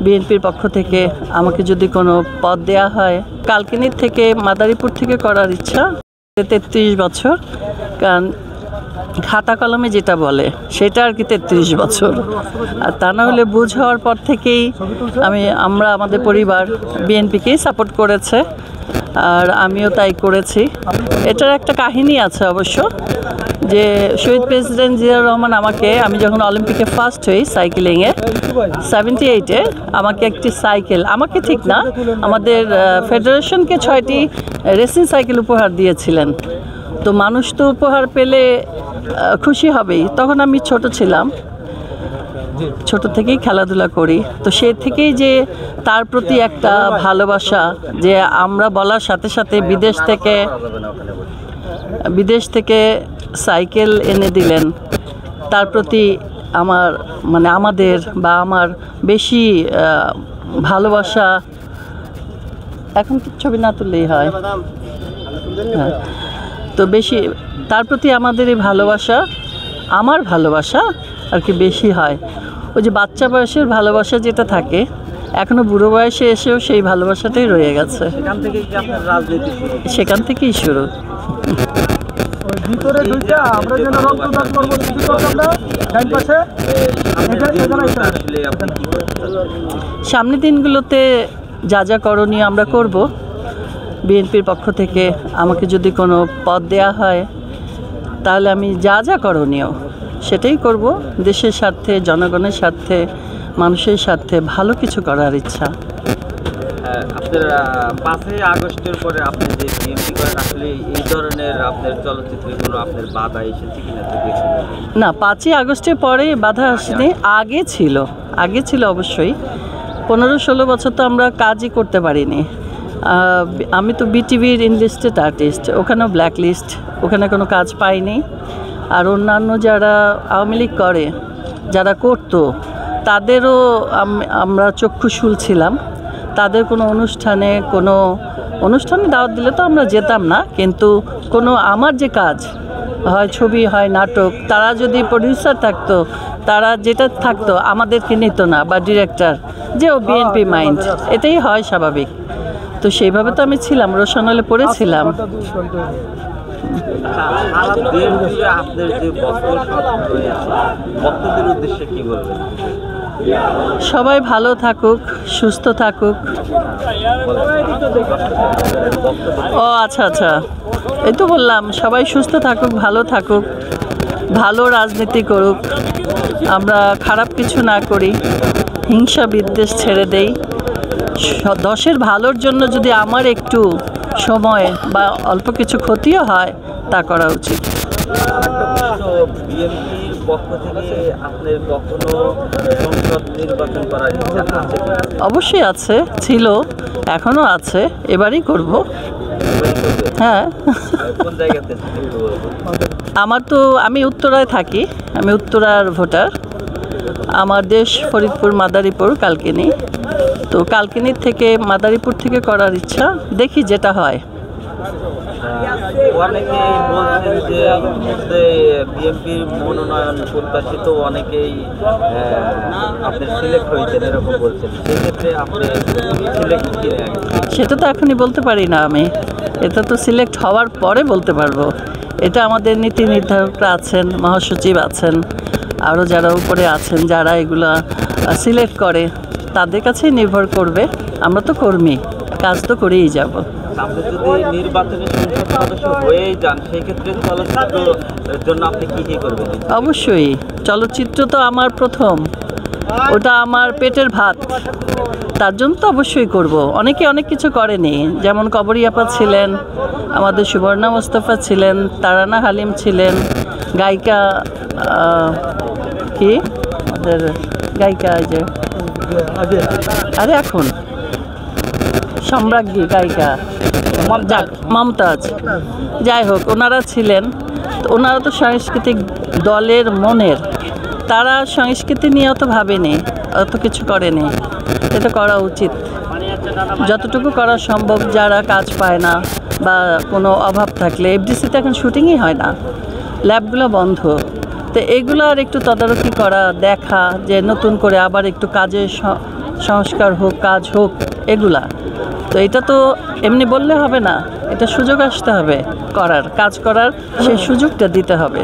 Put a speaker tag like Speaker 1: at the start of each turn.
Speaker 1: বিএনপির পক্ষ থেকে আমাকে যদি কোনো পদ দেয়া হয়, কালকিনির থেকে মাদারীপুর থেকে করার ইচ্ছা। 33 বছর, কারণ খাতা কলমে যেটা বলে সেটা আর কি 33 বছর। আর তা না হলে বুঝ হওয়ার পর থেকেই আমরা আমাদের পরিবার বিএনপিকেই সাপোর্ট করেছে, আর আমিও তাই করেছি। এটার একটা কাহিনী আছে অবশ্য, যে শহীদ প্রেসিডেন্ট জিয়াউর রহমান আমি যখন অলিম্পিকে ফার্স্ট হই সাইকেলিংয়ে 78-এ, আমাকে একটি সাইকেল, আমাকে ঠিক না, আমাদের ফেডারেশনকে 6টি রেসিং সাইকেল উপহার দিয়েছিলেন। তো মানুষ তো উপহার পেলে খুশি হবেই। তখন আমি ছোট ছিলাম, ছোট থেকেই খেলাধুলা করি, তো সে থেকেই যে তার প্রতি একটা ভালোবাসা, যে আমরা বলার সাথে সাথে বিদেশ থেকে সাইকেল এনে দিলেন, তার প্রতি আমাদের বা আমার বেশি ভালোবাসা। এখন তো ছবি না তুললেই হয়, হ্যাঁ, তো বেশি তার প্রতি আমাদের এই ভালোবাসা, আমার ভালোবাসা আর কি বেশি হয়। ওই যে বাচ্চা বয়সের ভালোবাসা যেটা থাকে, এখনো বুড়ো বয়সে এসেও সেই ভালোবাসাটাই রয়ে গেছে। সেখান থেকেই শুরু। সামনের দিনগুলোতে যা যা করণীয় আমরা করব। বিএনপির পক্ষ থেকে আমাকে যদি কোনো পদ দেয়া হয়, তাহলে আমি যা যা করণীয় সেটাই করব। দেশের স্বার্থে, জনগণের স্বার্থে, মানুষের স্বার্থে ভালো কিছু করার ইচ্ছা।
Speaker 2: আপনার 5ই আগস্টের পরে আপনি যে বিএনপি করেন, আসলে এই ধরনের আপনার চলচ্চিত্রে কোনো আপনার বাধা এসেছে কিনা?
Speaker 1: না, 5ই আগস্টের পরে বাধা আসেনি, আগে ছিল অবশ্যই। 15-16 বছর তো আমরা কাজই করতে পারিনি। আমি তো বিটিভির ইনলিস্টেড আর্টিস্ট, ওখানেও ব্ল্যাক লিস্ট, ওখানে কোনো কাজ পাইনি। আর অন্যান্য যারা আওয়ামী লীগ করে, যারা করতো, তাদেরও আমরা চক্ষুশূল ছিলাম। তাদের কোনো অনুষ্ঠানে দাওয়াত দিলে তো আমরা যেতাম না, কিন্তু আমার যে কাজ হয়, ছবি হয়, নাটক, তারা যদি প্রডিউসার থাকতো, তারা যেটা থাকতো আমাদেরকে নিত না, বা ডিরেক্টর, যে ও বিএনপি মাইন্ড, এটাই হয় স্বাভাবিক। তো সেইভাবে তো আমি ছিলাম, রোশনালে পড়েছিলাম। সবাই ভালো থাকুক, সুস্থ থাকুক। ও আচ্ছা, এই তো বললাম, সবাই সুস্থ থাকুক, ভালো থাকুক, ভালো রাজনীতি করুক, আমরা খারাপ কিছু না করি, হিংসা বিদ্বেষ ছেড়ে দেই। দশের ভালোর জন্য যদি আমার একটু সময় বা অল্প কিছু ক্ষতিও হয়, তা করা উচিত।
Speaker 2: বিএনপির পক্ষ থেকে আপনার কখনো সংসদ নির্বাচন করার ইচ্ছা আছে?
Speaker 1: অবশ্যই আছে, ছিল, এখনো আছে, এবারই করব। হ্যাঁ।
Speaker 2: কোন জায়গাতে?
Speaker 1: আমি উত্তরায় থাকি, আমি উত্তরার ভোটার। আমার দেশ ফরিদপুর, মাদারীপুর, কালকিনি। তো কালকিনির থেকে মাদারীপুর থেকে করার ইচ্ছা, দেখি যেটা হয়।
Speaker 2: অনেকে বলছেন যে বিএনপির মনোনয়ন প্রত্যাশিত অনেকেই আপনি সিলেক্ট হয়েছেন, এরকম বলছেন। সেক্ষেত্রে আপনি সিলেক্ট কিনে?
Speaker 1: সেটা তো এখনই বলতে পারি না আমি, এটা তো সিলেক্ট হওয়ার পরে বলতে পারবো। এটা আমাদের নীতি নির্ধারকরা আছেন, মহাসচিব আছেন, আরও যারা উপরে আছেন, যারা এগুলা সিলেক্ট করে, তাদের কাছেই নির্ভর করবে। আমরা তো কর্মী, কাজ তো করেই যাব।
Speaker 2: আপনি যদি নির্বাচনে সংসদ সদস্য হয়েই যান, সেক্ষেত্রে চলচ্চিত্রের জন্য আপনি কী করবেন?
Speaker 1: অবশ্যই চলচ্চিত্র তো আমার প্রথম, ওটা আমার পেটের ভাত, তার জন্য তো অবশ্যই করব। অনেকে অনেক কিছু করেনি, যেমন কবরী আপা ছিলেন, আমাদের সুবর্ণা মোস্তফা ছিলেন, তারানা হালিম ছিলেন, গায়িকা কি আমাদের গায়িকা, যে এখন সম্রাজ্ঞী গায়িকা মমতাজ, যাই হোক, ওনারা ছিলেন। ওনারা তো সাংস্কৃতিক দলের মনের, তারা সংস্কৃতি নিয়ে অত ভাবেনি, অত কিছু করেনি। এটা করা উচিত, যতটুকু করা সম্ভব। যারা কাজ পায় না বা কোনো অভাব থাকলে, এফডিসিতে এখন শুটিংই হয় না, ল্যাবগুলো বন্ধ, তো এগুলো আর একটু তদারকি করা, দেখা যে নতুন করে আবার একটু কাজের সংস্কার হোক, কাজ হোক, এগুলা। তো এটা তো এমনি বললে হবে না, এটা সুযোগ আসতে হবে করার, কাজ করার সেই সুযোগটা দিতে হবে।